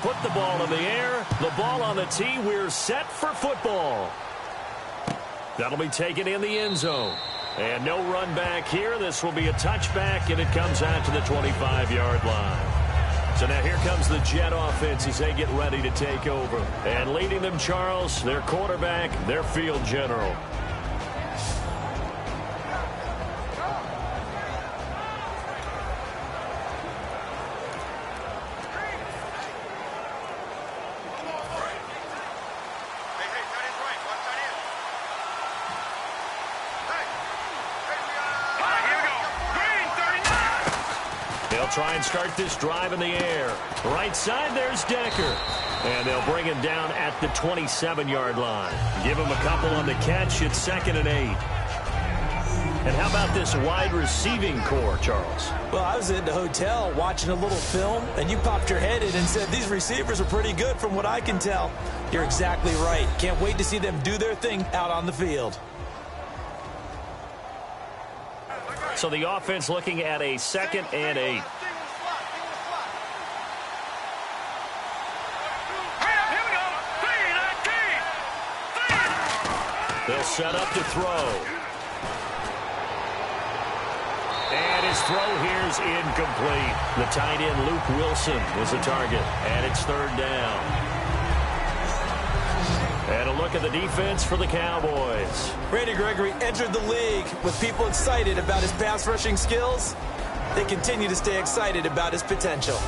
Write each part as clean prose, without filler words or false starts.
put the ball in the air. The ball on the tee. We're set for football. That'll be taken in the end zone. And no run back here. This will be a touchback, and it comes out to the 25-yard line. So now here comes the Jet offense as they get ready to take over. And leading them, Charles, their quarterback, their field general. Try and start this drive in the air. Right side, there's Decker. And they'll bring him down at the 27-yard line. Give him a couple on the catch. It's 2nd and 8. And how about this wide receiving core, Charles? Well, I was in the hotel watching a little film, and you popped your head in and said, these receivers are pretty good from what I can tell. You're exactly right. Can't wait to see them do their thing out on the field. So the offense looking at a 2nd and 8. They'll set up to throw. And his throw here's incomplete. The tight end, Luke Wilson, was the target. And it's 3rd down. And a look at the defense for the Cowboys. Randy Gregory entered the league with people excited about his pass rushing skills. They continue to stay excited about his potential.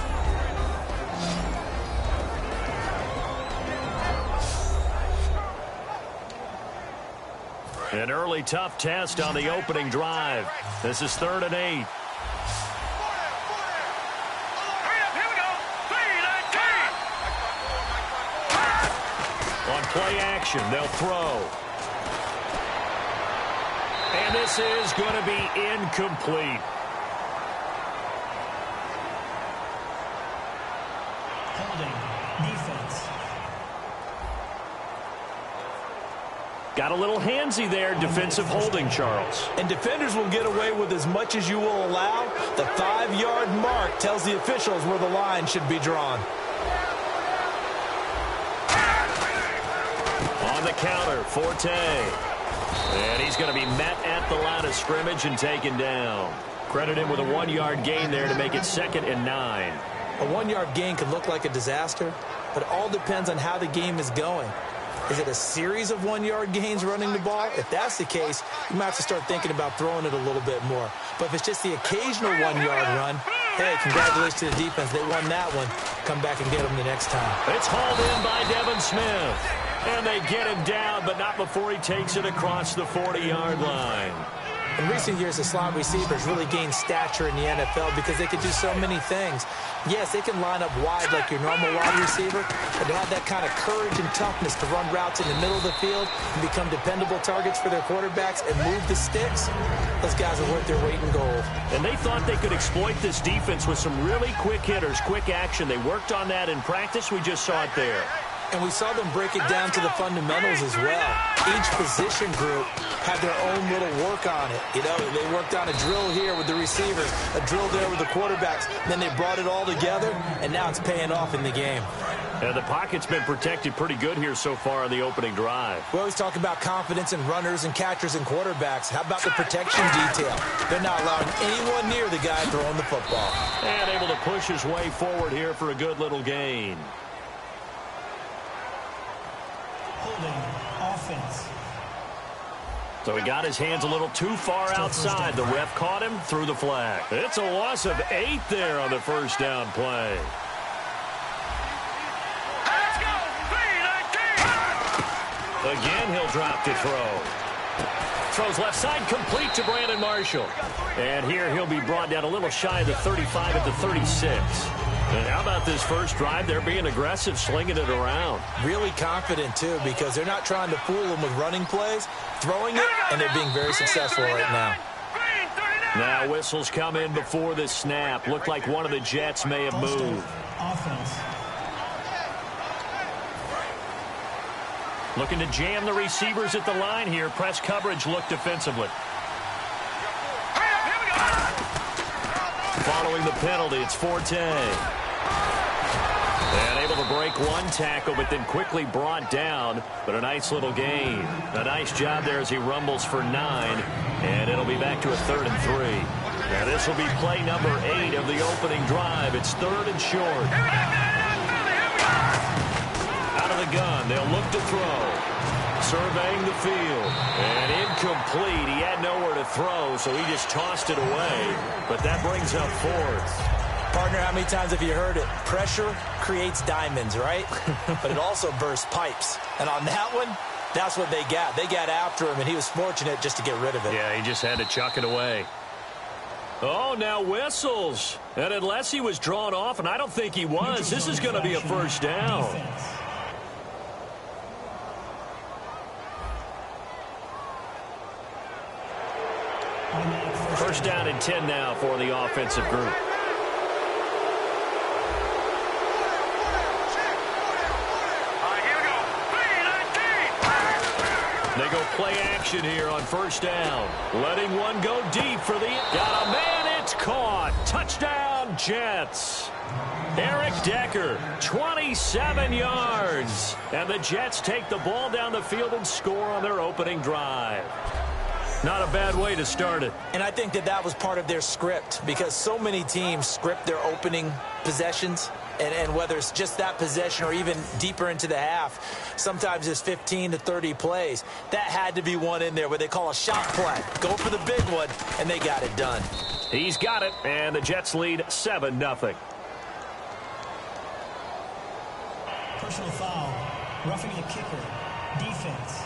An early tough test on the opening drive. This is 3rd and 8. On play action, they'll throw. And this is going to be incomplete. Holding defense. Got a little handsy there, defensive holding, Charles. And defenders will get away with as much as you will allow. The 5-yard mark tells the officials where the line should be drawn. On the counter, Forte. And he's going to be met at the line of scrimmage and taken down. Credit him with a 1-yard gain there to make it 2nd and 9. A 1-yard gain could look like a disaster, but it all depends on how the game is going. Is it a series of 1-yard gains running the ball? If that's the case, you might have to start thinking about throwing it a little bit more. But if it's just the occasional 1-yard run, hey, congratulations to the defense. They won that one. Come back and get them the next time. It's hauled in by Devin Smith. And they get him down, but not before he takes it across the 40-yard line. In recent years, the slot receivers really gained stature in the NFL because they could do so many things. Yes, they can line up wide like your normal wide receiver, but to have that kind of courage and toughness to run routes in the middle of the field and become dependable targets for their quarterbacks and move the sticks, those guys are worth their weight in gold. And they thought they could exploit this defense with some really quick hitters, quick action. They worked on that in practice. We just saw it there. And we saw them break it down to the fundamentals as well. Each position group had their own little work on it. You know, they worked on a drill here with the receivers, a drill there with the quarterbacks. Then they brought it all together, and now it's paying off in the game. And the pocket's been protected pretty good here so far in the opening drive. We always talk about confidence in runners and catchers and quarterbacks. How about the protection detail? They're not allowing anyone near the guy throwing the football. And able to push his way forward here for a good little gain. Holding offense. So he got his hands a little too far outside. The ref caught him, threw the flag. It's a loss of 8 there on the first down play. Again, he'll drop to throw. Throws left side, complete to Brandon Marshall. And here he'll be brought down a little shy of the 35 at the 36. And how about this first drive? They're being aggressive, slinging it around. Really confident, too, because they're not trying to fool them with running plays, throwing it, and they're being very successful right now. Now whistles come in before the snap. Looked like one of the Jets may have moved. Offense. Looking to jam the receivers at the line here. Press coverage look defensively. Following the penalty, it's Forte. And able to break one tackle, but then quickly brought down. But a nice little gain. A nice job there as he rumbles for 9. And it'll be back to a 3rd and 3. Now this will be play number 8 of the opening drive. It's 3rd and short. Out of the gun, they'll look to throw. Surveying the field. And incomplete. He had nowhere to throw, so he just tossed it away. But that brings up 4th. Partner, how many times have you heard it? Pressure creates diamonds, right? But it also bursts pipes. And on that one, that's what they got. They got after him, and he was fortunate just to get rid of it. Yeah, he just had to chuck it away. Oh, now whistles. And unless he was drawn off, and I don't think he was, this is going to be a first down. First down and 10 now for the offensive group. They go play action here on first down. Letting one go deep for the... Got a man, it's caught. Touchdown, Jets. Eric Decker, 27 yards. And the Jets take the ball down the field and score on their opening drive. Not a bad way to start it. And I think that was part of their script, because so many teams script their opening possessions. And whether it's just that possession or even deeper into the half, sometimes it's 15 to 30 plays. That had to be one in there where they call a shot play. Go for the big one, and they got it done. He's got it, and the Jets lead 7-0. Personal foul. Roughing the kicker. Defense.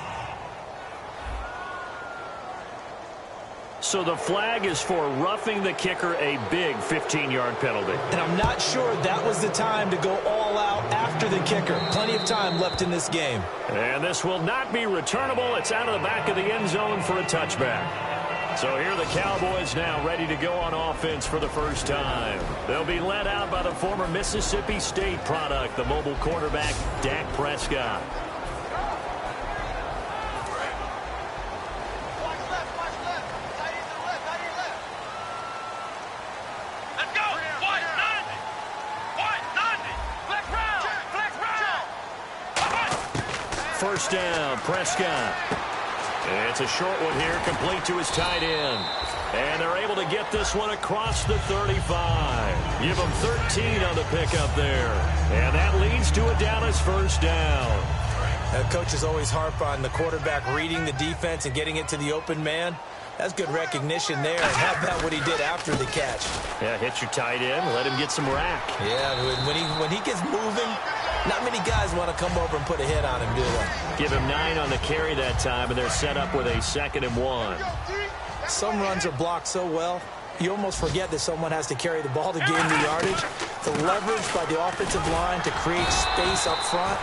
So the flag is for roughing the kicker, a big 15-yard penalty. And I'm not sure that was the time to go all out after the kicker. Plenty of time left in this game. And this will not be returnable. It's out of the back of the end zone for a touchback. So here are the Cowboys now ready to go on offense for the first time. They'll be led out by the former Mississippi State product, the mobile quarterback, Dak Prescott. First down, Prescott. It's a short one here, complete to his tight end. And they're able to get this one across the 35. Give them 13 on the pickup there. And that leads to a Dallas first down. Coaches always harp on the quarterback reading the defense and getting it to the open man. That's good recognition there. And how about what he did after the catch? Yeah, hit your tight end, let him get some rack. Yeah, when he gets moving, not many guys want to come over and put a hit on him, do they? Give him 9 on the carry that time, and they're set up with a 2nd and 1. Some runs are blocked so well, you almost forget that someone has to carry the ball to gain the yardage. The leverage by the offensive line to create space up front,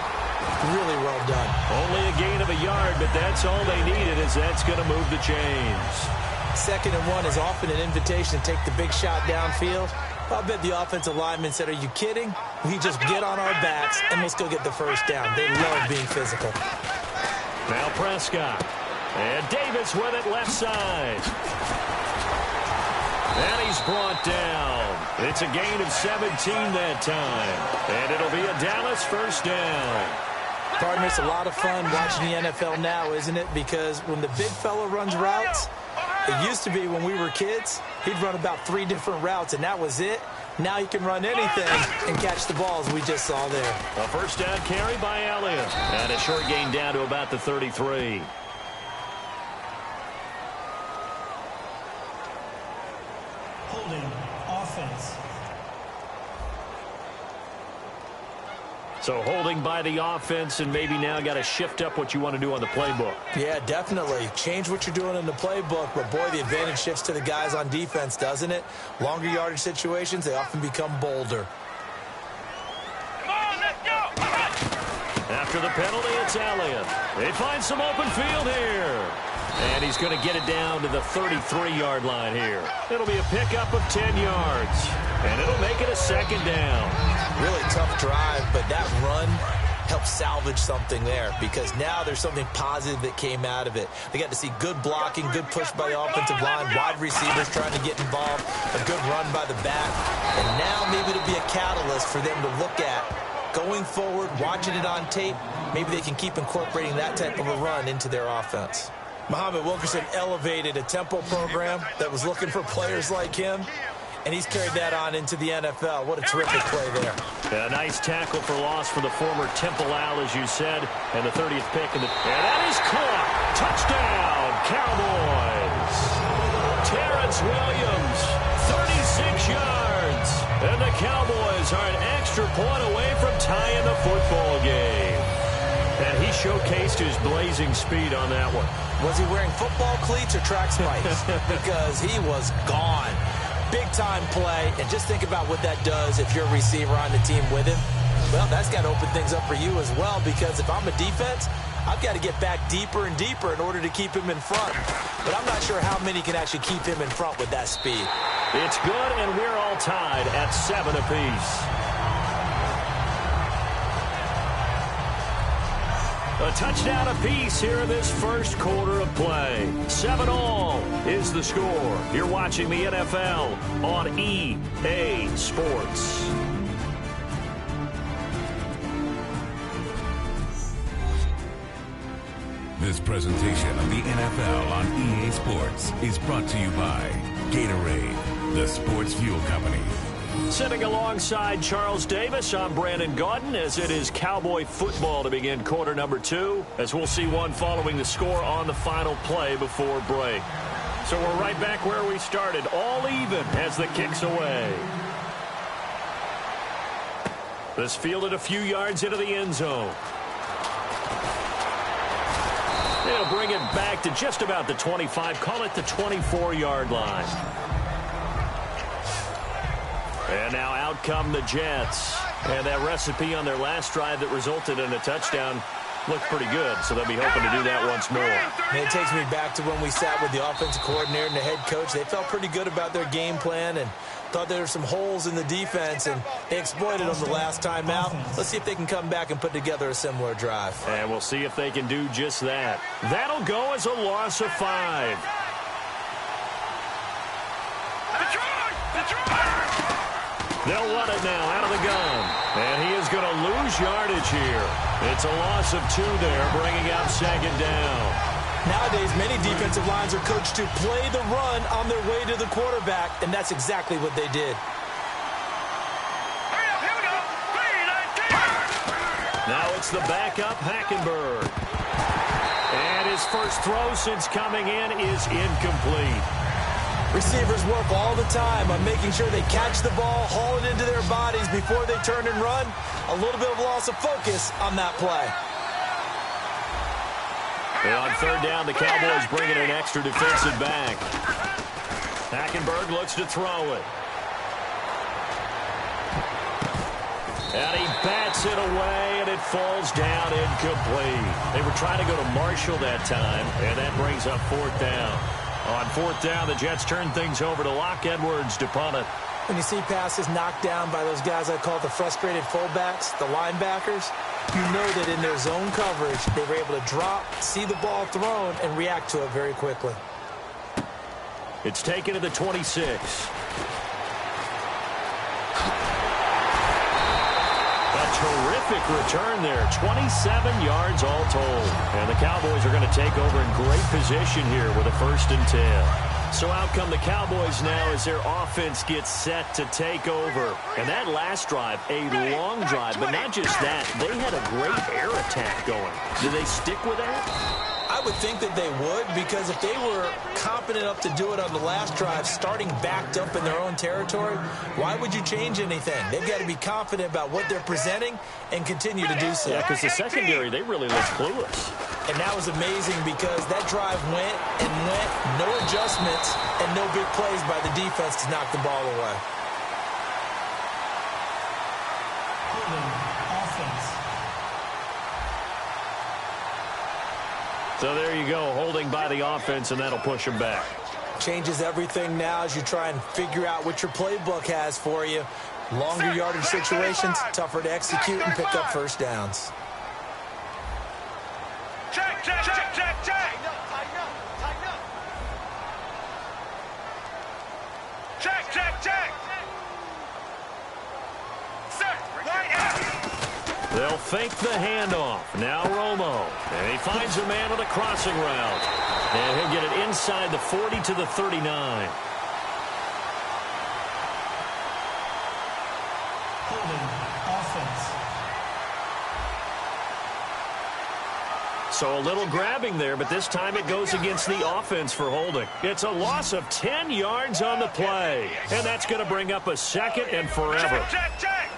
really well done. Only a gain of a yard, but that's all they needed, as that's going to move the chains. 2nd and 1 is often an invitation to take the big shot downfield. I bet the offensive lineman said, are you kidding? We just get on our backs and let's go get the first down. They love being physical. Now Prescott. And Davis with it left side. And he's brought down. It's a gain of 17 that time. And it'll be a Dallas first down. Partner, it's a lot of fun watching the NFL now, isn't it? Because when the big fella runs routes, it used to be when we were kids, he'd run about 3 different routes, and that was it. Now he can run anything and catch the balls we just saw there. A first down carry by Elliott. And a short gain down to about the 33. Holding. Offense. So holding by the offense, and maybe now got to shift up what you want to do on the playbook. Yeah, definitely. Change what you're doing in the playbook, but boy, the advantage shifts to the guys on defense, doesn't it? Longer yardage situations, they often become bolder. Come on, let's go! After the penalty, it's Elliott. They find some open field here. And he's going to get it down to the 33-yard line here. It'll be a pickup of 10 yards. And it'll make it a 2nd down. Really tough drive, but that run helped salvage something there, because now there's something positive that came out of it. They got to see good blocking, good push by the offensive line, wide receivers trying to get involved, a good run by the back. And now maybe it'll be a catalyst for them to look at going forward, watching it on tape, maybe they can keep incorporating that type of a run into their offense. Muhammad Wilkerson elevated a tempo program that was looking for players like him, and he's carried that on into the NFL. What a terrific play there. A nice tackle for loss for the former Temple Owl, as you said, and the 30th pick. And that is caught. Touchdown, Cowboys. Terrence Williams, 36 yards. And the Cowboys are an extra point away from tying the football game. And he showcased his blazing speed on that one. Was he wearing football cleats or track spikes? Because he was gone. Big-time play, and just think about what that does if you're a receiver on the team with him. Well, that's got to open things up for you as well, because if I'm a defense, I've got to get back deeper and deeper in order to keep him in front. But I'm not sure how many can actually keep him in front with that speed. It's good, and we're all tied at 7 apiece. A touchdown apiece here in this first quarter of play. 7-all is the score. You're watching the NFL on EA Sports. This presentation of the NFL on EA Sports is brought to you by Gatorade, the sports fuel company. Sitting alongside Charles Davis, I'm Brandon Gaudin, as it is Cowboy football to begin quarter number 2, as we'll see one following the score on the final play before break. So we're right back where we started, all even as the kick's away. This fielded a few yards into the end zone. They'll bring it back to just about the 25, call it the 24-yard line. And now out come the Jets. And that recipe on their last drive that resulted in a touchdown looked pretty good, so they'll be hoping to do that once more. And it takes me back to when we sat with the offensive coordinator and the head coach. They felt pretty good about their game plan and thought there were some holes in the defense, and they exploited them the last time out. Let's see if they can come back and put together a similar drive. And we'll see if they can do just that. That'll go as a loss of 5. They'll run it now out of the gun. And he is going to lose yardage here. It's a loss of 2 there, bringing up second down. Nowadays, many defensive lines are coached to play the run on their way to the quarterback, and that's exactly what they did. Now it's the backup, Hackenberg. And his first throw since coming in is incomplete. Receivers work all the time on making sure they catch the ball, haul it into their bodies before they turn and run. A little bit of loss of focus on that play. And on third down, the Cowboys bring in an extra defensive back. Hackenberg looks to throw it. And he bats it away, and it falls down incomplete. They were trying to go to Marshall that time, and that brings up fourth down. On fourth down, the Jets turn things over to Locke Edwards to punt it. When you see passes knocked down by those guys I call the frustrated fullbacks, the linebackers, you know that in their zone coverage, they were able to drop, see the ball thrown, and react to it very quickly. It's taken to the 26. Terrific return there, 27 yards all told. And the Cowboys are going to take over in great position here with a 1st and 10. So out come the Cowboys now as their offense gets set to take over. And that last drive, a long drive, but not just that. They had a great air attack going. Do they stick with that? I would think that they would, because if they were competent enough to do it on the last drive, starting backed up in their own territory, why would you change anything? They've got to be confident about what they're presenting and continue to do so. Yeah, because the secondary, they really look clueless. And that was amazing because that drive went and went, no adjustments, and no big plays by the defense to knock the ball away. Offense. So there you go, holding by the offense, and that'll push them back. Changes everything now as you try and figure out what your playbook has for you. Longer yardage situations, tougher to execute and pick up first downs. Check, check, check, check, check. Check, check, check. Set, right out. fake the handoff. Now Romo. And he finds a man on a crossing route. And he'll get it inside the 40 to the 39. Holding offense. So a little grabbing there, but this time it goes against the offense for holding. It's a loss of 10 yards on the play. And that's going to bring up a second and forever. Check.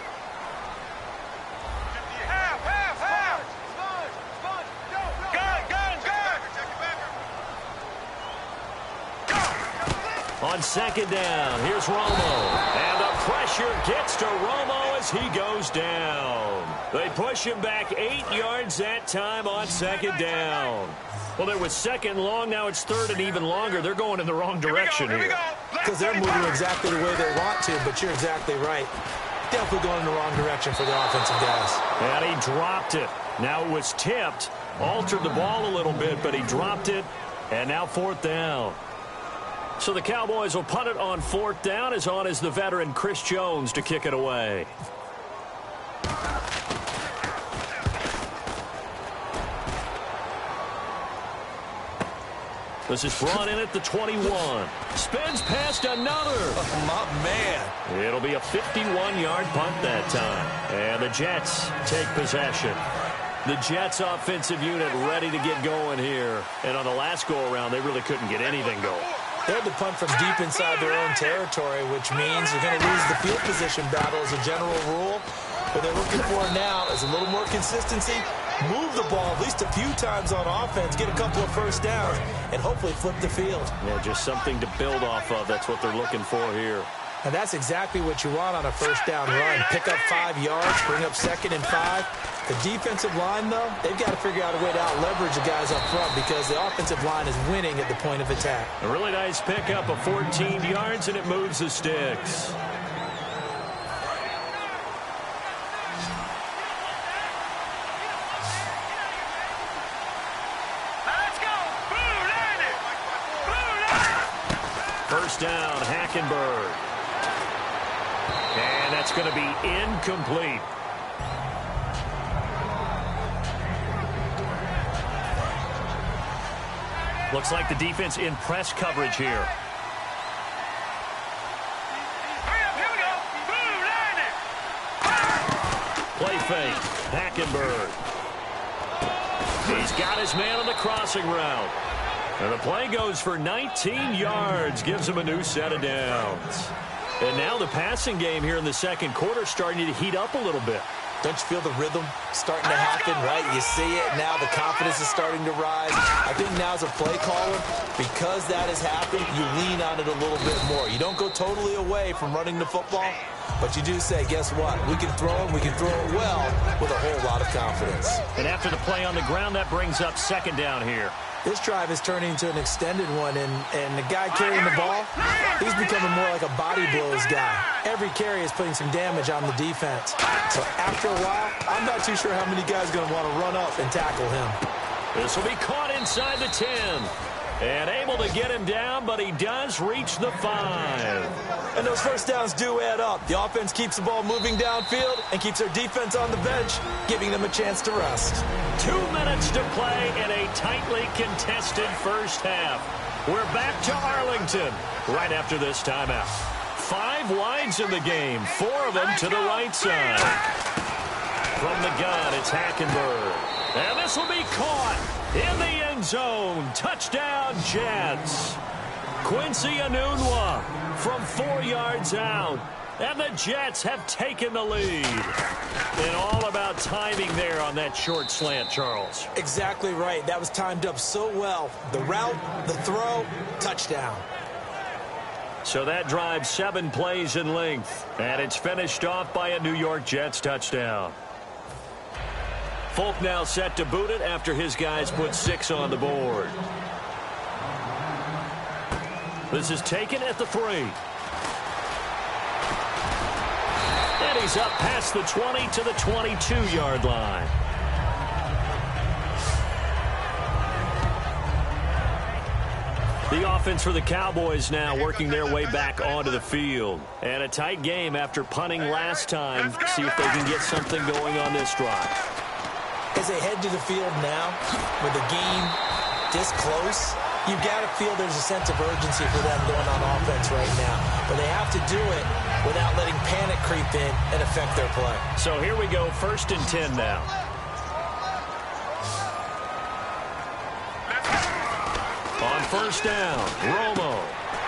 On second down, here's Romo. And the pressure gets to Romo as he goes down. They push him back 8 yards that time on second down. Well, there was second long. Now it's third and even longer. They're going in the wrong direction here. Because they're moving exactly the way they want to, but you're exactly right. Definitely going in the wrong direction for the offensive guys. And he dropped it. Now it was tipped. Altered the ball a little bit, but he dropped it. And now fourth down. So the Cowboys will punt it on fourth down. As on is the veteran Chris Jones to kick it away. This is brought in at the 21. Spins past another. Oh, my man. It'll be a 51-yard punt that time. And the Jets take possession. The Jets offensive unit ready to get going here. And on the last go-around, they really couldn't get anything going. They had to punt from deep inside their own territory, which means you're going to lose the field position battle as a general rule. What they're looking for now is a little more consistency, move the ball at least a few times on offense, get a couple of first downs, and hopefully flip the field. Yeah, just something to build off of. That's what they're looking for here. And that's exactly what you want on a first down run. Pick up 5 yards, bring up second and 5. The defensive line, though, they've got to figure out a way to out-leverage the guys up front because the offensive line is winning at the point of attack. A really nice pickup of 14 yards, and it moves the sticks. Let's go. Blue landed. First down, Hackenberg. And that's going to be incomplete. Looks like the defense in press coverage here. Hurry up, here we go. Blue landed. Play fake. Hackenberg. He's got his man on the crossing route. And the play goes for 19 yards. Gives him a new set of downs. And now the passing game here in the second quarter starting to heat up a little bit. Don't you feel the rhythm starting to happen, right? You see it. Now the confidence is starting to rise. I think now as a play caller, because that has happened, you lean on it a little bit more. You don't go totally away from running the football, but you do say, guess what? We can throw it. We can throw it well with a whole lot of confidence. And after the play on the ground, that brings up second down here. This drive is turning into an extended one, and the guy carrying the ball, he's becoming more like a body blows guy. Every carry is putting some damage on the defense. So after a while, I'm not too sure how many guys are going to want to run up and tackle him. This will be caught inside the 10. And able to get him down, but he does reach the 5. And those first downs do add up. The offense keeps the ball moving downfield and keeps their defense on the bench, giving them a chance to rest. 2 minutes to play in a tightly contested first half. We're back to Arlington right after this timeout. 5 wides in the game, 4 of them to the right side. From the gun, it's Hackenberg. And this will be caught in the end zone. Touchdown, Jets. Quincy Enunwa from 4 yards out. And the Jets have taken the lead. And all about timing there on that short slant, Charles. Exactly right. That was timed up so well. The route, the throw, touchdown. So that drives 7 plays in length. And it's finished off by a New York Jets touchdown. Folk now set to boot it after his guys put 6 on the board. This is taken at the 3. And he's up past the 20 to the 22-yard line. The offense for the Cowboys now working their way back onto the field. And a tight game after punting last time. See if they can get something going on this drive. As they head to the field now, with the game this close, you've got to feel there's a sense of urgency for them going on offense right now. But they have to do it without letting panic creep in and affect their play. So here we go, 1st and 10 now. On 1st down, Romo.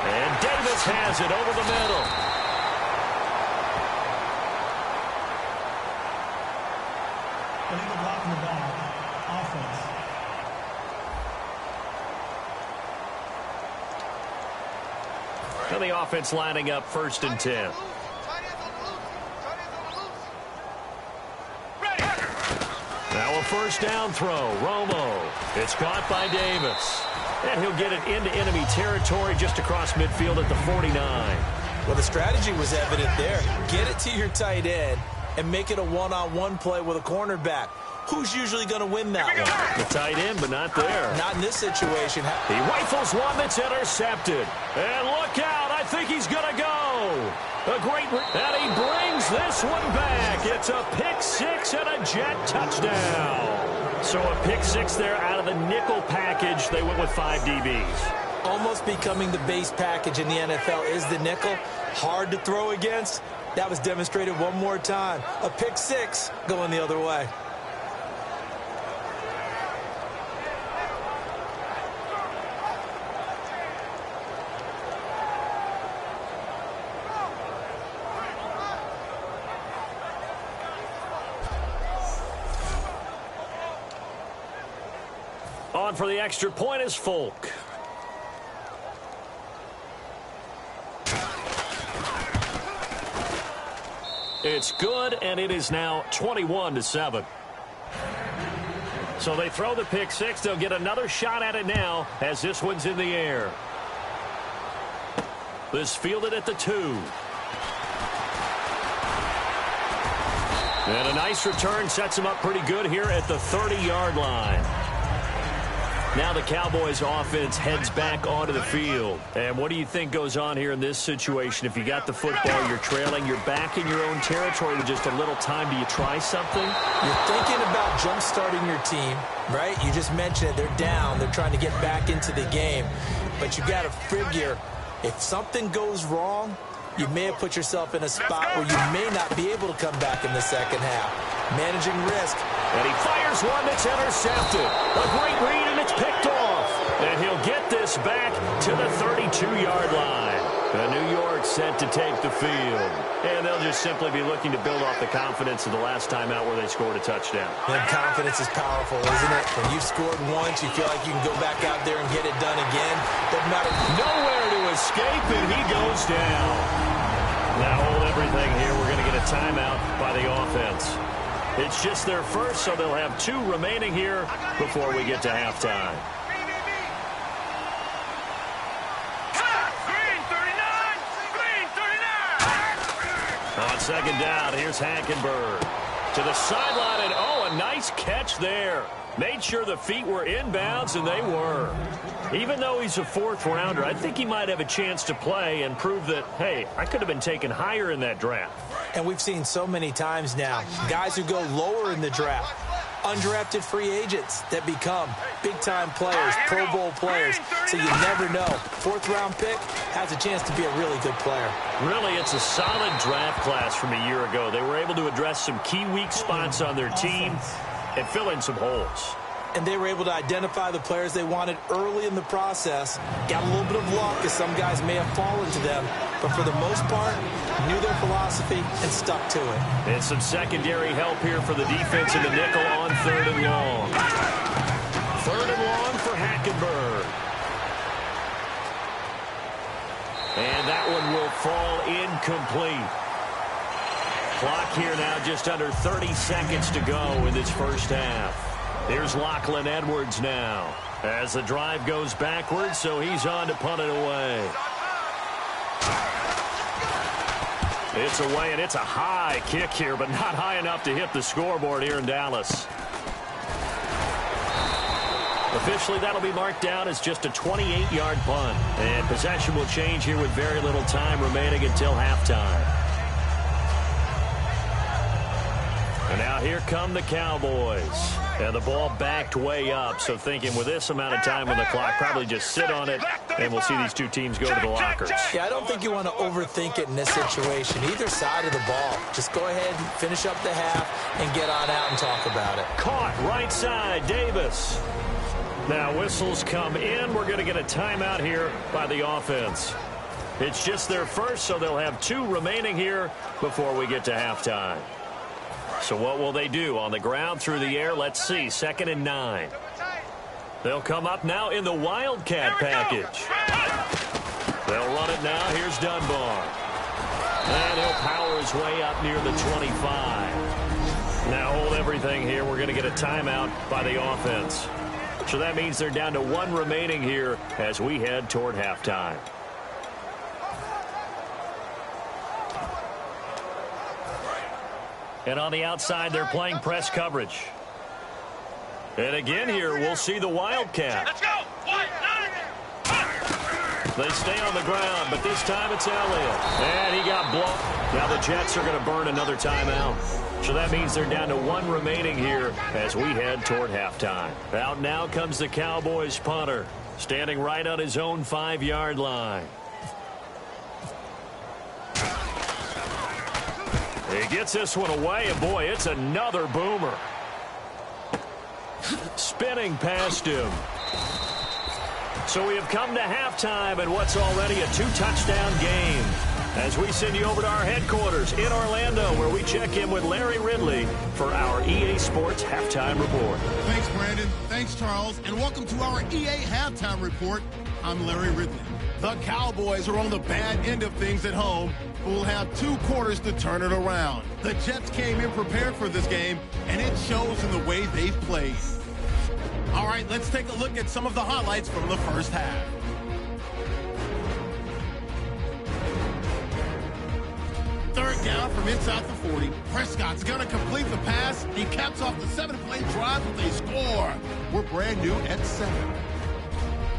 And Davis has it over the middle. Illegal blocking the ball. Offense. And the offense lining up 1st and 10. Now a 1st down throw. Romo. It's caught by Davis. And he'll get it into enemy territory just across midfield at the 49. Well, the strategy was evident there. Get it to your tight end and make it a one-on-one play with a cornerback. Who's usually going to win that one? The tight end, but not there. Not in this situation. He rifles one that's intercepted. And look out. I think he's going to go. A great... And he brings this one back. It's a pick six and a jet touchdown. So a pick six there out of the nickel package. They went with 5 DBs. Almost becoming the base package in the NFL is the nickel. Hard to throw against. That was demonstrated one more time. A pick six going the other way. On for the extra point is Folk. It's good, and it is now 21-7. So they throw the pick six. They'll get another shot at it now as this one's in the air. This fielded at the 2. And a nice return sets him up pretty good here at the 30-yard line. Now the Cowboys offense heads back onto the field. And what do you think goes on here in this situation? If you got the football, you're trailing, you're back in your own territory with just a little time. Do you try something? You're thinking about jump-starting your team, right? You just mentioned it. They're down. They're trying to get back into the game. But you got to figure, if something goes wrong, you may have put yourself in a spot where you may not be able to come back in the second half. Managing risk. And he fires one that's intercepted. A great read, and it's picked off. And he'll get this back to the 32-yard line. New York set to take the field. And they'll just simply be looking to build off the confidence of the last time out where they scored a touchdown. And confidence is powerful, isn't it? When you've scored once, you feel like you can go back out there and get it done again. Doesn't matter. Nowhere to escape, and he goes down. Now hold everything here. We're going to get a timeout by the offense. It's just their first, so they'll have 2 remaining here before we get to halftime. On second down, here's Hackenberg to the sideline, and oh, a nice catch there. Made sure the feet were inbounds, and they were. Even though he's a 4th rounder, I think he might have a chance to play and prove that, hey, I could have been taken higher in that draft. And we've seen so many times now, guys who go lower in the draft, undrafted free agents that become big-time players, Pro Bowl players, so you never know. 4th-round pick has a chance to be a really good player. Really, it's a solid draft class from a year ago. They were able to address some key weak spots on their team and fill in some holes. And they were able to identify the players they wanted early in the process. Got a little bit of luck, as some guys may have fallen to them. But for the most part, knew their philosophy and stuck to it. And some secondary help here for the defense in the nickel on 3rd and long. 3rd and long for Hackenberg. And that one will fall incomplete. Clock here now just under 30 seconds to go in this first half. Here's Lachlan Edwards now as the drive goes backwards, so he's on to punt it away. It's away, and it's a high kick here, but not high enough to hit the scoreboard here in Dallas. Officially, that'll be marked down as just a 28-yard punt. And possession will change here with very little time remaining until halftime. And now here come the Cowboys. And the ball backed way up, so thinking with this amount of time on the clock, probably just sit on it, and we'll see these two teams go to the lockers. Yeah, I don't think you want to overthink it in this situation. Either side of the ball. Just go ahead and finish up the half and get on out and talk about it. Caught right side, Davis. Now whistles come in. We're going to get a timeout here by the offense. It's just their first, so they'll have 2 remaining here before we get to halftime. So what will they do? On the ground, through the air, let's see. 2nd and 9. They'll come up now in the Wildcat package. They'll run it now. Here's Dunbar. And he'll power his way up near the 25. Now hold everything here. We're going to get a timeout by the offense. So that means they're down to 1 remaining here as we head toward halftime. And on the outside, they're playing press coverage. And again here, we'll see the Wildcat. Let's go! They stay on the ground, but this time it's Elliott. And he got blocked. Now the Jets are going to burn another timeout. So that means they're down to 1 remaining here as we head toward halftime. Out now comes the Cowboys punter, standing right on his own 5-yard line. He gets this one away, and boy, it's another boomer. Spinning past him. So we have come to halftime in what's already a 2-touchdown game. As we send you over to our headquarters in Orlando, where we check in with Larry Ridley for our EA Sports Halftime Report. Thanks, Brandon. Thanks, Charles. And welcome to our EA Halftime Report. I'm Larry Ridley. The Cowboys are on the bad end of things at home, but will have 2 quarters to turn it around. The Jets came in prepared for this game, and it shows in the way they've played. All right, let's take a look at some of the highlights from the first half. Third down from inside the 40. Prescott's going to complete the pass. He caps off the 7-play drive with a score. We're brand new at 7.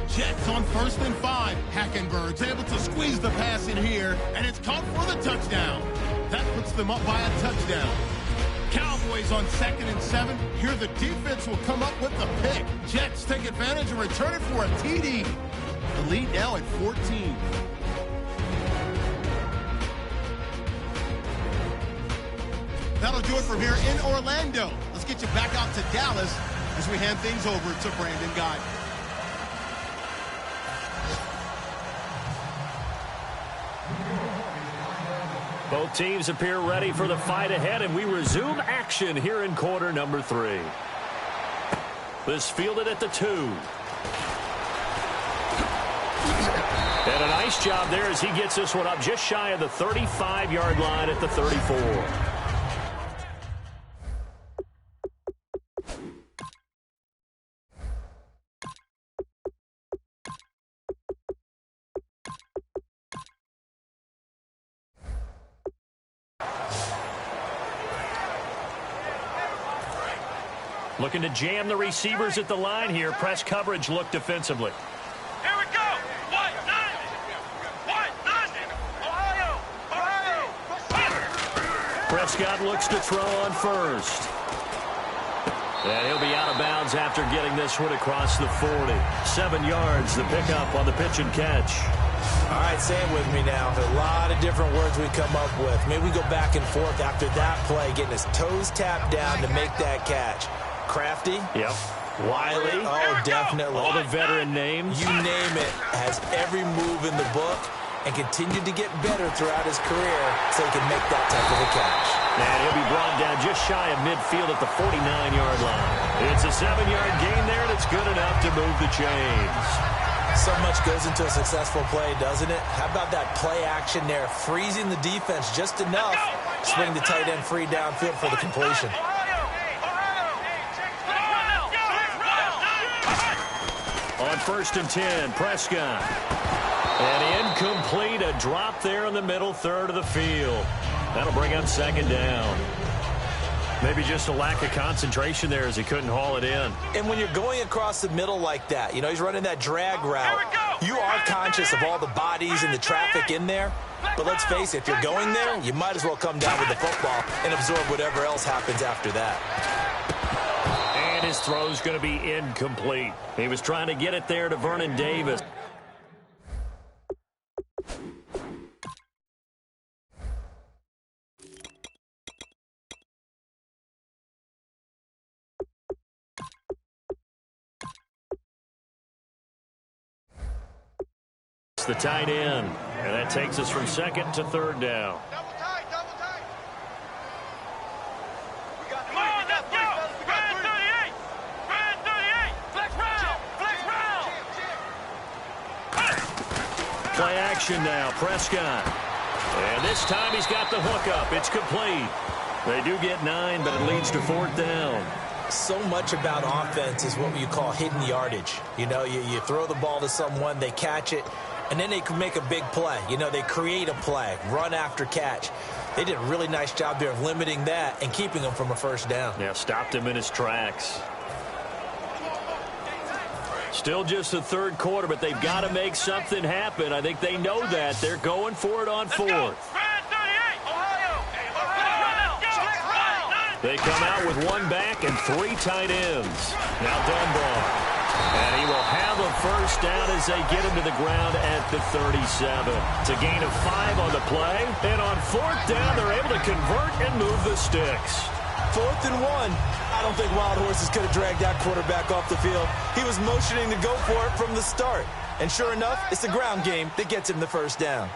Jets on 1st and 5. Hackenberg's able to squeeze the pass in here, and it's caught for the touchdown. That puts them up by a touchdown. Cowboys on 2nd and 7. Here the defense will come up with the pick. Jets take advantage and return it for a TD. The lead now at 14. That'll do it from here in Orlando. Let's get you back out to Dallas as we hand things over to Brandon Guy. Both teams appear ready for the fight ahead, and we resume action here in quarter number 3. This fielded at the 2. And a nice job there as he gets this one up just shy of the 35-yard line at the 34. Looking to jam the receivers at the line here. Press coverage look defensively. Here we go. White 90. Ohio. Prescott looks to throw on first. And he'll be out of bounds after getting this one across the 40. 7 yards, the pickup on the pitch and catch. All right, say it with me now. There are a lot of different words we come up with. Maybe we go back and forth after that play, getting his toes tapped down to make that catch. Crafty? Yep. Wiley? Oh, definitely. All the veteran names. You name it. Has every move in the book and continued to get better throughout his career so he can make that type of a catch. And he'll be brought down just shy of midfield at the 49-yard line. It's a 7-yard gain there, and it's good enough to move the chains. So much goes into a successful play, doesn't it? How about that play action there, freezing the defense just enough, swing the tight end free downfield for the completion. On 1st and 10, Prescott. And incomplete, a drop there in the middle third of the field. That'll bring up 2nd down. Maybe just a lack of concentration there as he couldn't haul it in. And when you're going across the middle like that, he's running that drag route, you are conscious of all the bodies and the traffic in there. But let's face it, if you're going there, you might as well come down with the football and absorb whatever else happens after that. And his throw's going to be incomplete. He was trying to get it there to Vernon Davis. The tight end, and that takes us from second to third down. Double tight, double tight. Come on, let's go. Grand 38. Grand 38. Flex round. Flex round. Play action now, Prescott. And this time he's got the hookup. It's complete. They do get 9, but it leads to fourth down. So much about offense is what you call hidden yardage. You throw the ball to someone, they catch it, and then they can make a big play. They create a play, run after catch. They did a really nice job there of limiting that and keeping him from a first down. Yeah, stopped him in his tracks. Still just the third quarter, but they've got to make something happen. I think they know that. They're going for it on fourth. They come out with one back and 3 tight ends. Now Dunbar. And he will have a first down as they get him to the ground at the 37. It's a gain of 5 on the play. And on fourth down, they're able to convert and move the sticks. 4th and 1. I don't think Wild Horses could have dragged that quarterback off the field. He was motioning to go for it from the start. And sure enough, it's the ground game that gets him the first down.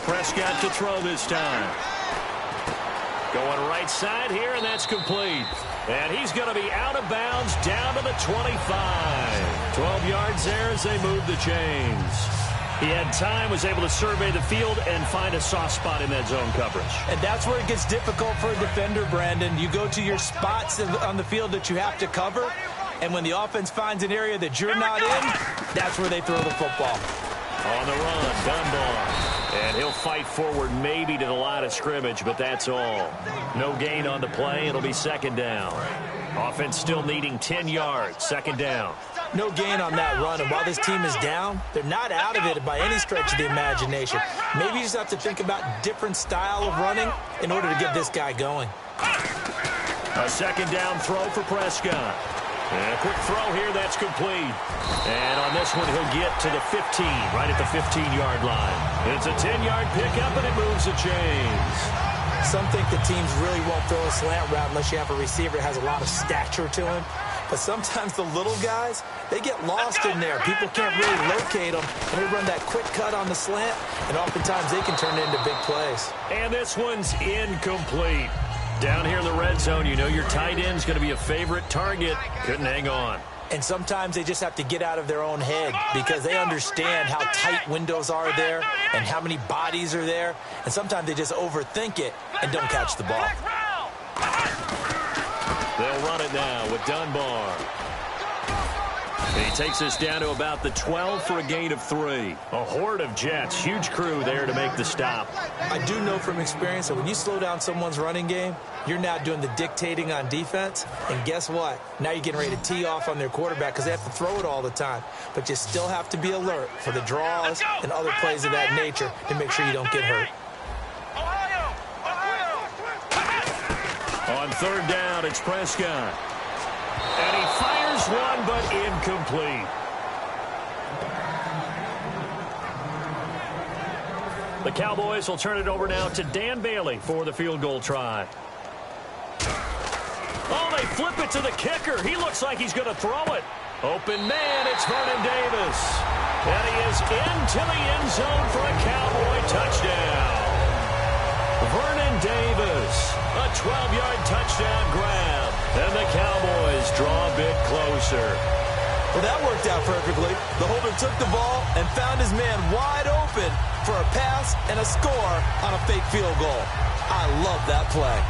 Prescott to throw this time. Going right side here, and that's complete. And he's going to be out of bounds down to the 25. 12 yards there as they move the chains. He had time, was able to survey the field and find a soft spot in that zone coverage. And that's where it gets difficult for a defender, Brandon. You go to your spots on the field that you have to cover, and when the offense finds an area that you're not in, that's where they throw the football. On the run, Dunbar. And he'll fight forward maybe to the line of scrimmage, but that's all. No gain on the play. It'll be second down. Offense still needing 10 yards. Second down. No gain on that run, and while this team is down, they're not out of it by any stretch of the imagination. Maybe you just have to think about different style of running in order to get this guy going. A second down throw for Prescott. And a quick throw here, that's complete. And on this one, he'll get to the 15, right at the 15-yard line. It's a 10-yard pickup, and it moves the chains. Some think the teams really won't throw a slant route unless you have a receiver that has a lot of stature to him. But sometimes the little guys, they get lost in there. People can't really locate them. And they run that quick cut on the slant, and oftentimes they can turn it into big plays. And this one's incomplete. Down here in the red zone, you know your tight end's going to be a favorite target. Couldn't hang on. And sometimes they just have to get out of their own head because they understand how tight windows are there and how many bodies are there. And sometimes they just overthink it and don't catch the ball. They'll run it now with Dunbar. He takes us down to about the 12 for a gain of 3. A horde of Jets. Huge crew there to make the stop. I do know from experience that when you slow down someone's running game, you're now doing the dictating on defense. And guess what? Now you're getting ready to tee off on their quarterback because they have to throw it all the time. But you still have to be alert for the draws and other plays of that nature to make sure you don't get hurt. On third down, it's Prescott. And he fires one, but incomplete. The Cowboys will turn it over now to Dan Bailey for the field goal try. Oh, they flip it to the kicker. He looks like he's going to throw it. Open man, it's Vernon Davis. And he is into the end zone for a Cowboy touchdown. Vernon Davis, a 12-yard touchdown grab. And the Cowboys draw a bit closer. Well, that worked out perfectly. The holder took the ball and found his man wide open for a pass and a score on a fake field goal. I love that play.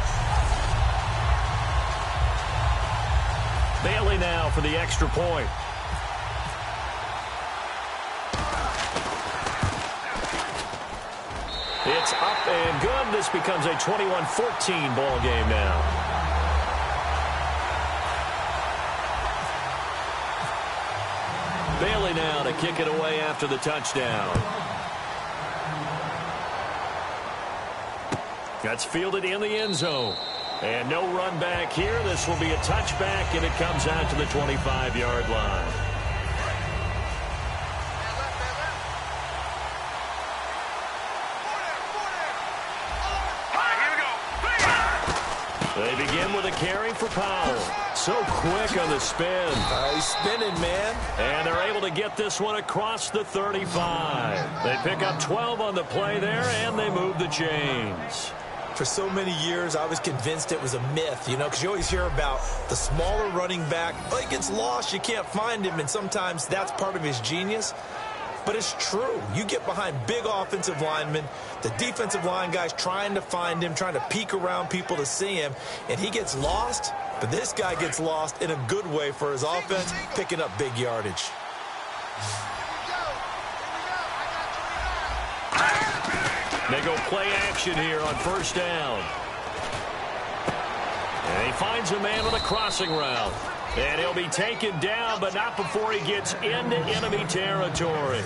Bailey now for the extra point. It's up and good. This becomes a 21-14 ball game now. Bailey now to kick it away after the touchdown. That's fielded in the end zone. And no run back here. This will be a touchback, and it comes out to the 25-yard line. They begin with a carry for Powell. So quick on the spin. He's spinning, man. And they're able to get this one across the 35. They pick up 12 on the play there, and they move the chains. For so many years, I was convinced it was a myth, you know, because you always hear about the smaller running back. Oh, he gets lost, you can't find him, and sometimes that's part of his genius. But it's true. You get behind big offensive linemen, the defensive line guys trying to find him, trying to peek around people to see him, and he gets lost. But this guy gets lost in a good way for his offense, picking up big yardage. They go play action here on first down. And he finds a man on a crossing route. And he'll be taken down, but not before he gets into enemy territory.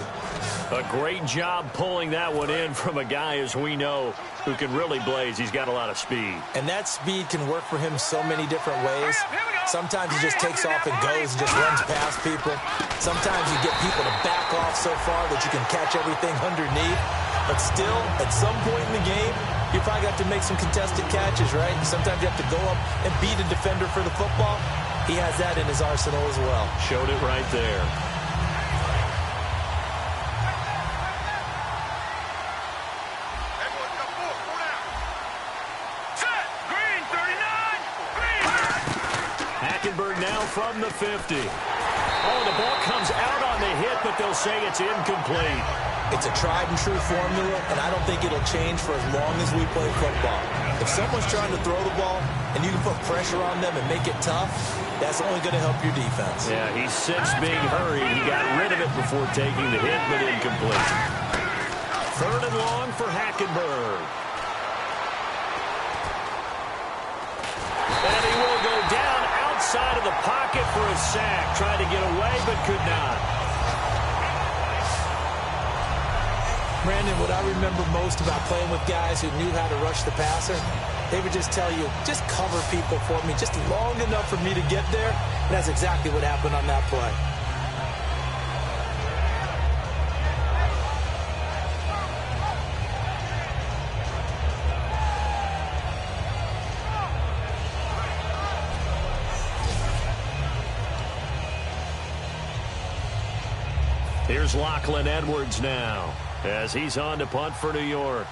A great job pulling that one in from a guy, as we know, who can really blaze. He's got a lot of speed. And that speed can work for him so many different ways. Sometimes he just takes off and goes and just runs past people. Sometimes you get people to back off so far that you can catch everything underneath. But still, at some point in the game, you probably got to make some contested catches, right? Sometimes you have to go up and beat a defender for the football. He has that in his arsenal as well. Showed it right there. Hackenberg now from the 50. Oh, the ball comes out on the hit, but they'll say it's incomplete. It's a tried-and-true formula, and I don't think it'll change for as long as we play football. If someone's trying to throw the ball and you can put pressure on them and make it tough, that's only going to help your defense. Yeah, he sensed being hurried. He got rid of it before taking the hit, but incomplete. Third and long for Hackenberg. And he will go down outside of the pocket for a sack. Tried to get away, but could not. Brandon, what I remember most about playing with guys who knew how to rush the passer, they would just tell you, just cover people for me, just long enough for me to get there. And that's exactly what happened on that play. Here's Lachlan Edwards now, as he's on to punt for New York.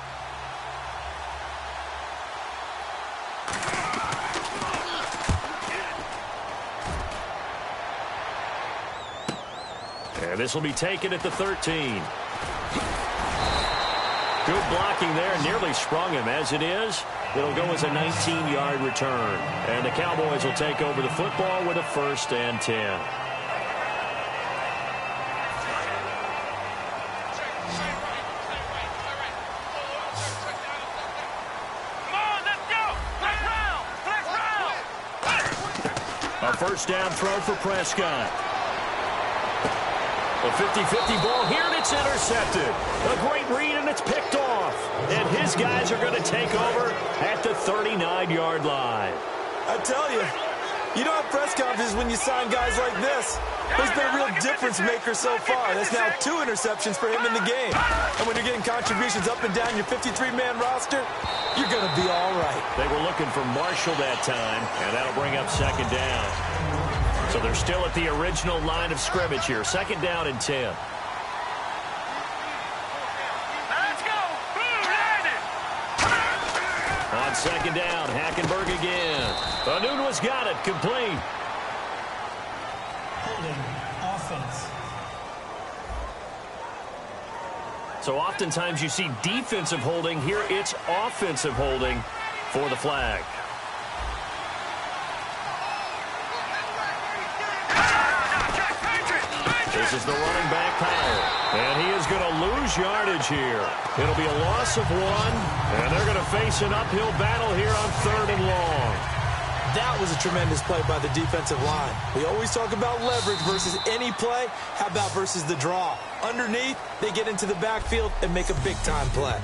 And this will be taken at the 13. Good blocking there, nearly sprung him. As it is, it'll go as a 19-yard return. And the Cowboys will take over the football with a 1st and 10. First down throw for Prescott. A 50-50 ball here, and it's intercepted. A great read, and it's picked off. And his guys are going to take over at the 39-yard line. I tell you, you don't have press conferences when you sign guys like this. There's been a real difference maker so far. That's now 2 interceptions for him in the game. And when you're getting contributions up and down your 53-man roster, you're going to be all right. They were looking for Marshall that time, and that'll bring up 2nd down. So they're still at the original line of scrimmage here. 2nd down and 10. Let's go. On 2nd down, Hackenberg again. Anunwa's got it, complete. Holding offense. So oftentimes you see defensive holding. Here it's offensive holding for the flag. This is the running back, Powell. And he is going to lose yardage here. It'll be a loss of 1, and they're going to face an uphill battle here on 3rd and long. That was a tremendous play by the defensive line. We always talk about leverage versus any play. How about versus the draw? Underneath, they get into the backfield and make a big-time play.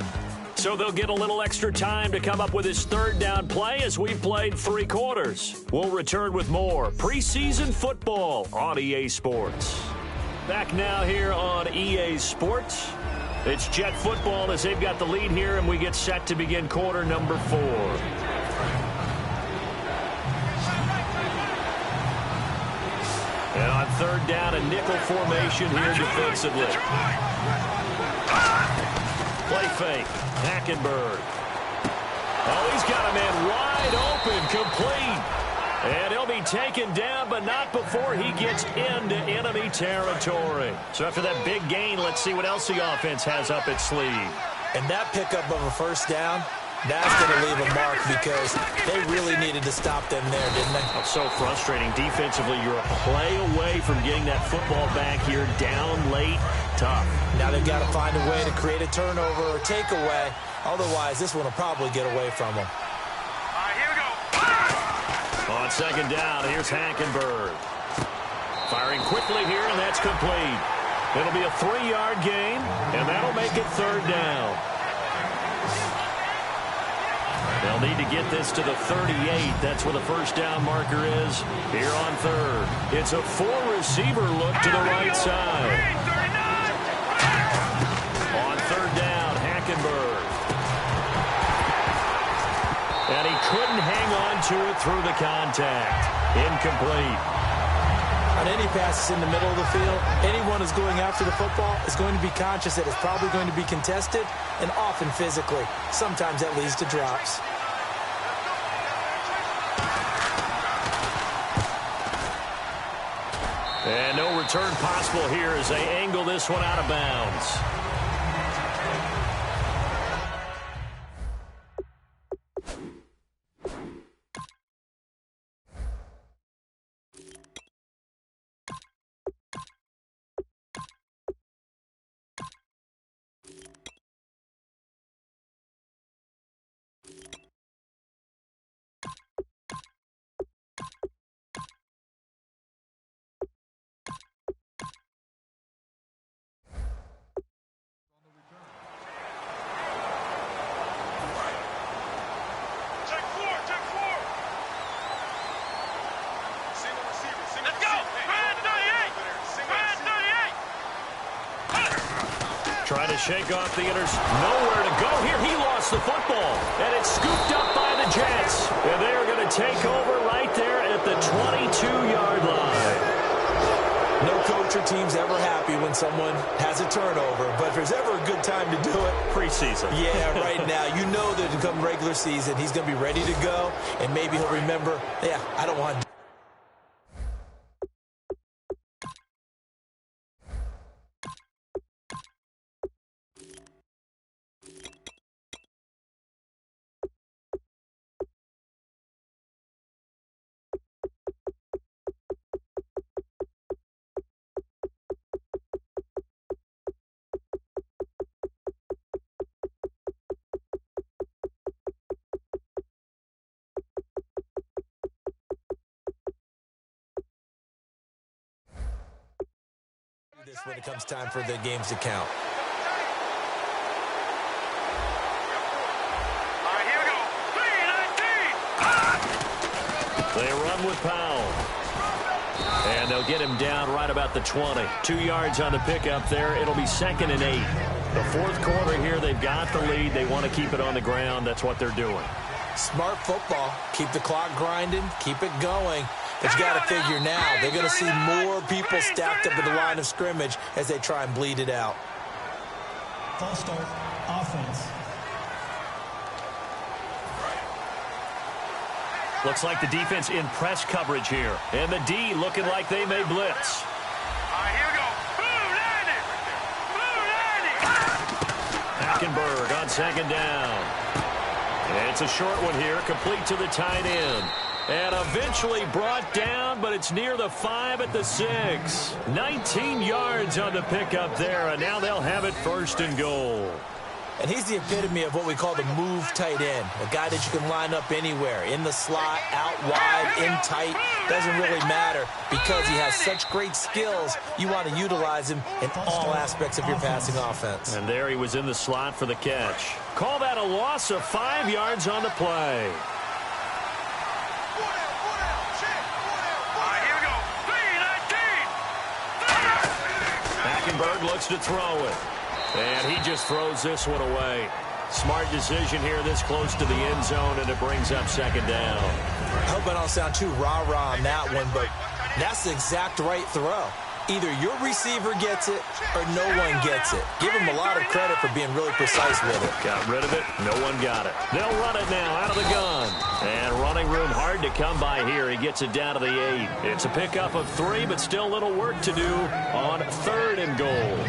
So they'll get a little extra time to come up with his 3rd down play as we've played 3 quarters. We'll return with more preseason football on EA Sports. Back now here on EA Sports. It's Jet football as they've got the lead here, and we get set to begin quarter number 4. And on 3rd down, a nickel formation here defensively. Play fake. Hackenberg. Oh, he's got a man wide open, complete. And he'll be taken down, but not before he gets into enemy territory. So after that big gain, let's see what else the offense has up its sleeve. And that pickup of a 1st down, that's going to leave a mark because they really needed to stop them there, didn't they? It's so frustrating. Defensively, you're a play away from getting that football back here down late. Tough. Now they've got to find a way to create a turnover or takeaway. Otherwise, this one will probably get away from them. All right, here we go. On 2nd down, here's Hackenberg. Firing quickly here, and that's complete. It'll be a 3-yard gain, and that'll make it 3rd down. They'll need to get this to the 38. That's where the 1st down marker is here on 3rd. It's a 4-receiver look to the right side. On 3rd down, Hackenberg. And he couldn't hang on to it through the contact. Incomplete. On any passes in the middle of the field, anyone who's going after the football is going to be conscious that it's probably going to be contested and often physically. Sometimes that leads to drops. And no return possible here as they angle this one out of bounds. Trying to shake off the nowhere to go here. He lost the football, and it's scooped up by the Jets. And they are going to take over right there at the 22-yard line. No coach or team's ever happy when someone has a turnover, but if there's ever a good time to do it, preseason. Yeah, right now. You know that come regular season, he's going to be ready to go, and maybe he'll remember, yeah, I don't want to. This when it comes time for the games to count. All right, here we go. 3-19. They run with Powell. And they'll get him down right about the 20. 2 yards on the pickup there. It'll be 2nd and 8. The 4th quarter here, they've got the lead. They want to keep it on the ground. That's what they're doing. Smart football. Keep the clock grinding. Keep it going. But you got to figure now, they're going to see more people stacked up at the line of scrimmage as they try and bleed it out. False start, offense. Looks like the defense in press coverage here. And the D looking like they may blitz. All right, here we go. Blue 90. Hackenberg on 2nd down. And it's a short one here, complete to the tight end. And eventually brought down, but it's near the 5 at the 6. 19 yards on the pickup there, and now they'll have it 1st and goal. And he's the epitome of what we call the move tight end, a guy that you can line up anywhere, in the slot, out wide, in tight, doesn't really matter because he has such great skills. You want to utilize him in all aspects of your passing offense. And there he was in the slot for the catch. Call that a loss of 5 yards on the play. Hackenberg looks to throw it. And he just throws this one away. Smart decision here this close to the end zone, and it brings up 2nd down. I hope I don't sound too rah-rah on that one, but that's the exact right throw. Either your receiver gets it or no one gets it. Give him a lot of credit for being really precise with it. Got rid of it. No one got it. They'll run it now out of the gun. And running room hard to come by here. He gets it down to the 8. It's a pickup of 3, but still little work to do on 3rd and goal.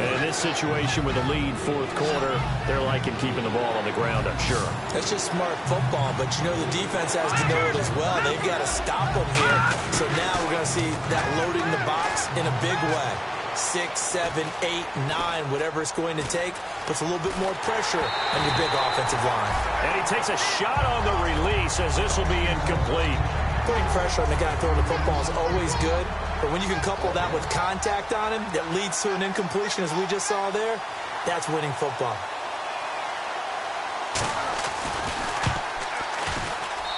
And in this situation with a lead 4th quarter, they're liking keeping the ball on the ground, I'm sure. That's just smart football, but you know the defense has to know it as well. They've got to stop them here. So now we're going to see that loading the box in a big way. 6, 7, 8, 9, whatever it's going to take, puts a little bit more pressure on your big offensive line. And he takes a shot on the release as this will be incomplete. Putting pressure on the guy throwing the football is always good, but when you can couple that with contact on him that leads to an incompletion, as we just saw there, that's winning football.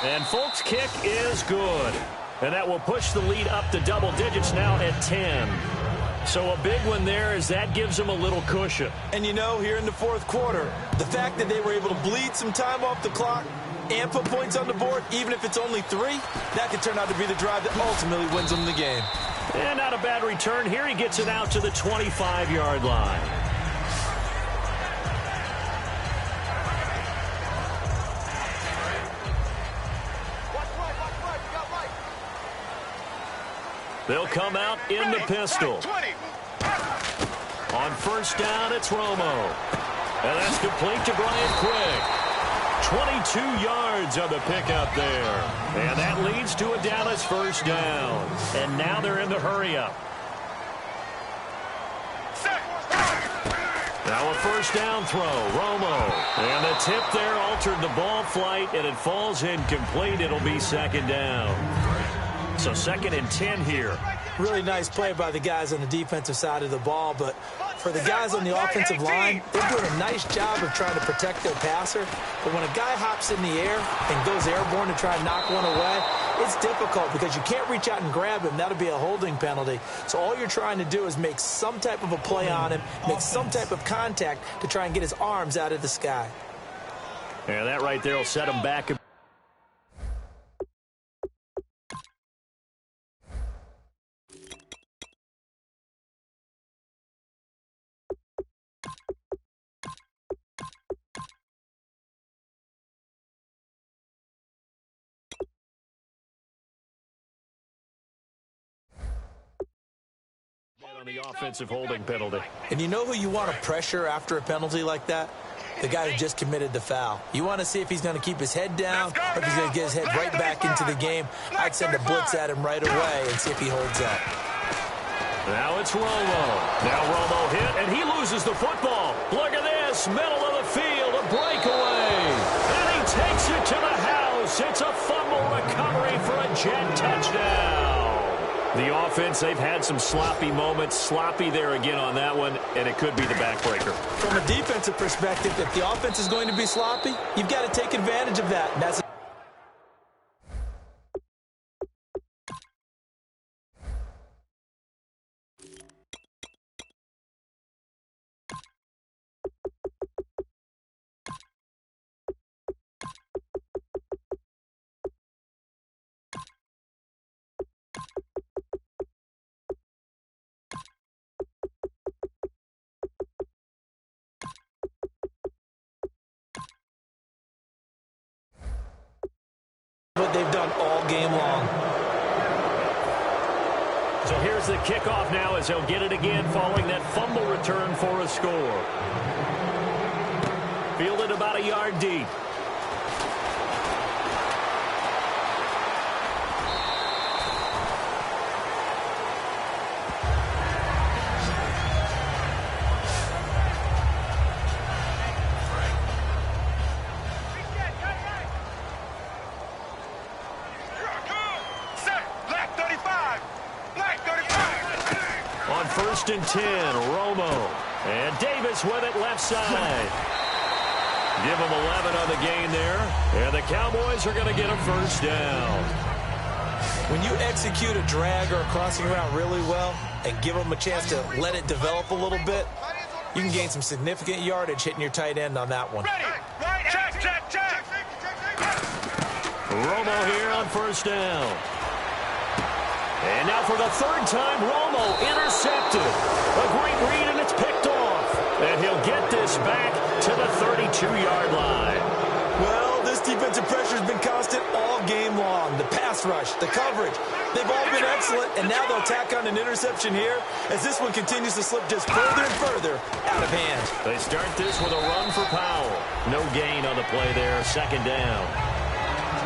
And Folk's kick is good. And that will push the lead up to double digits now at 10. So a big one there as that gives them a little cushion. And you know, here in the 4th quarter, the fact that they were able to bleed some time off the clock and put points on the board, even if it's only 3, that could turn out to be the drive that ultimately wins them the game. And not a bad return here. He gets it out to the 25-yard line. They'll come out in the pistol. On 1st down, it's Romo. And that's complete to Brian Quick. 22 yards on the pickup there. And that leads to a Dallas 1st down. And now they're in the hurry-up. Now a 1st down throw, Romo. And the tip there altered the ball flight, and it falls incomplete. It'll be 2nd down. So 2nd and 10 here. Really nice play by the guys on the defensive side of the ball, but for the guys on the offensive line, they're doing a nice job of trying to protect their passer. But when a guy hops in the air and goes airborne to try and knock one away, it's difficult because you can't reach out and grab him. That'll be a holding penalty. So all you're trying to do is make some type of a play on him, make some type of contact to try and get his arms out of the sky. And that right there will set him back. On the offensive holding penalty. And you know who you want to pressure after a penalty like that? The guy who just committed the foul. You want to see if he's going to keep his head down or if he's going to get his head right back into the game. I'd send a blitz at him right away and see if he holds up. Now it's Romo. Now Romo hit, and he loses the football. Look at this, middle of the field, a breakaway. And he takes it to the house. It's a fumble recovery for a Jet touchdown. The offense, they've had some sloppy moments. Sloppy there again on that one, and it could be the backbreaker. From a defensive perspective, if the offense is going to be sloppy, you've got to take advantage of that. And that's what they've done all game long. So here's the kickoff now as they'll get it again following that fumble return for a score. Fielded about a yard deep. 1st and 10. Romo. And Davis with it left side. Give them 11 on the gain there. And the Cowboys are going to get a 1st down. When you execute a drag or a crossing route really well and give them a chance to let it develop a little bit, you can gain some significant yardage hitting your tight end on that one. Ready. Right. Check. Romo here on 1st down. And now for the 3rd time, Romo intercepted. A great read, and it's picked off. And he'll get this back to the 32-yard line. Well, this defensive pressure has been constant all game long. The pass rush, the coverage, they've all been excellent, and now they'll tack on an interception here as this one continues to slip just further and further out of hand. They start this with a run for Powell. No gain on the play there, 2nd down.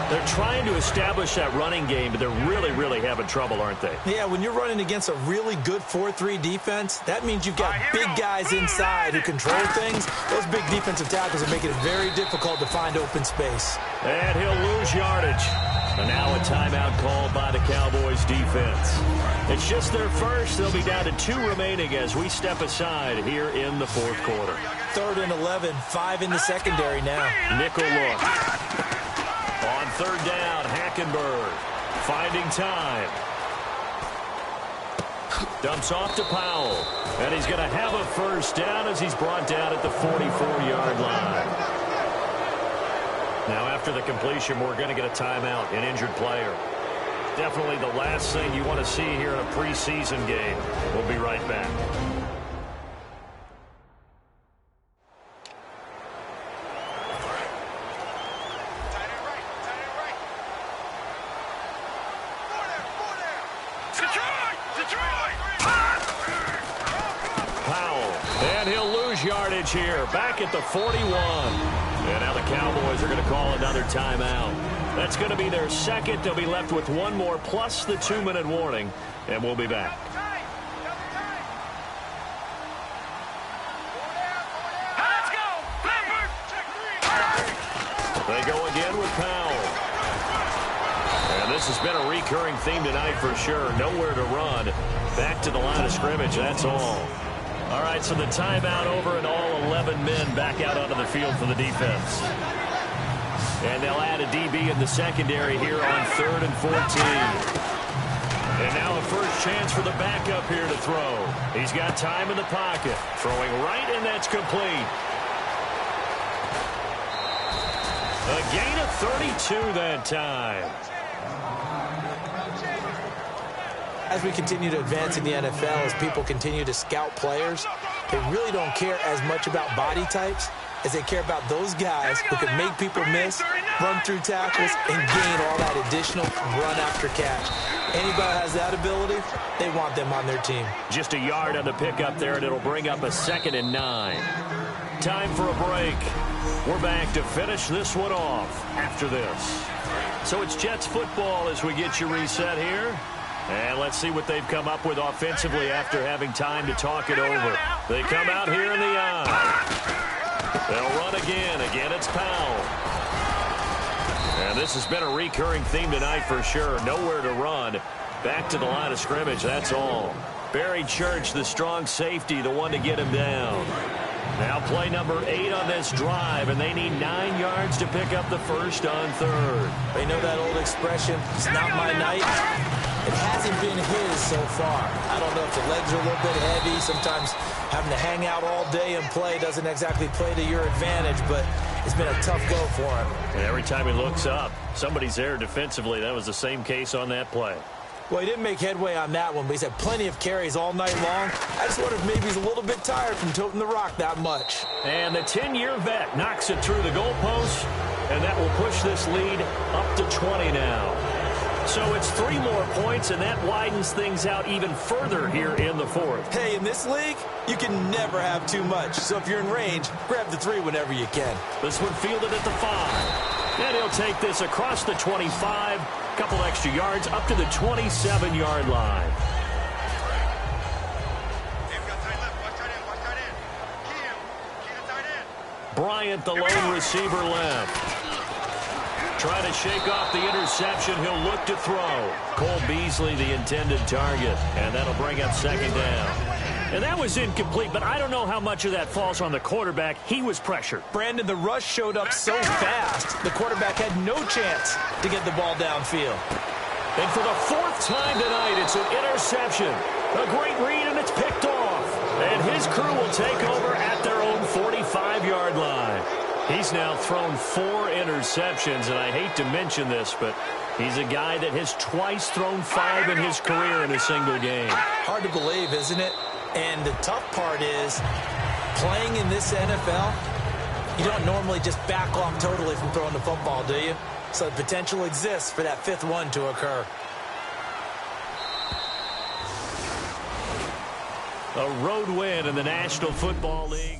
They're trying to establish that running game, but they're really having trouble, aren't they? Yeah, when you're running against a really good 4-3 defense, that means you've got big guys inside who control things. Those big defensive tackles are making it very difficult to find open space. And he'll lose yardage. And now a timeout called by the Cowboys defense. It's just their first. They'll be down to 2 remaining as we step aside here in the 4th quarter. 3rd and 11, 5 in the secondary now. Nickel look. On 3rd down, Hackenberg finding time. Dumps off to Powell. And he's going to have a 1st down as he's brought down at the 44-yard line. Now, after the completion, we're going to get a timeout, an injured player. Definitely the last thing you want to see here in a preseason game. We'll be right back. Yardage here, back at the 41. And now the Cowboys are going to call another timeout. That's going to be their 2nd. They'll be left with 1 more plus the 2-minute warning, and we'll be back. Let's go! They go again with Powell. And this has been a recurring theme tonight for sure. Nowhere to run. Back to the line of scrimmage, that's all. All right, so the timeout over and all 11 men back out onto the field for the defense. And they'll add a DB in the secondary here on 3rd and 14. And now a first chance for the backup here to throw. He's got time in the pocket. Throwing right, and that's complete. A gain of 32 that time. As we continue to advance in the NFL, as people continue to scout players, they really don't care as much about body types as they care about those guys who can make people miss, run through tackles, and gain all that additional run after catch. Anybody has that ability, they want them on their team. Just a yard on the pickup there, and it'll bring up a 2nd and 9. Time for a break. We're back to finish this one off after this. So it's Jets football as we get you reset here. And let's see what they've come up with offensively after having time to talk it over. They come out here in the eye. They'll run again. Again, it's Powell. And this has been a recurring theme tonight for sure. Nowhere to run. Back to the line of scrimmage, that's all. Barry Church, the strong safety, the one to get him down. Now play number 8 on this drive, and they need 9 yards to pick up the 1st on 3rd. They know that old expression, it's not my night. It hasn't been his so far. I don't know if the legs are a little bit heavy. Sometimes having to hang out all day and play doesn't exactly play to your advantage, but it's been a tough go for him. And every time he looks up, somebody's there defensively. That was the same case on that play. Well, he didn't make headway on that one, but he's had plenty of carries all night long. I just wonder if maybe he's a little bit tired from toting the rock that much. And the 10-year vet knocks it through the goalpost, and that will push this lead up to 20 now. So it's 3 more points, and that widens things out even further here in the 4th. Hey, in this league, you can never have too much. So if you're in range, grab the 3 whenever you can. This one fielded at the 5. And he'll take this across the 25. Couple extra yards up to the 27-yard line. Bryant, the lone receiver left. Trying to shake off the interception. He'll look to throw. Cole Beasley, the intended target. And that'll bring up second down. And that was incomplete, but I don't know how much of that falls on the quarterback. He was pressured. Brandon, the rush showed up so fast, the quarterback had no chance to get the ball downfield. And for the fourth time tonight, it's an interception. A great read, and it's picked off. And his crew will take over at their own 45-yard line. He's now thrown 4 interceptions, and I hate to mention this, but he's a guy that has twice thrown 5 in his career in a single game. Hard to believe, isn't it? And the tough part is, playing in this NFL, you don't normally just back off totally from throwing the football, do you? So the potential exists for that 5th one to occur. A road win in the National Football League.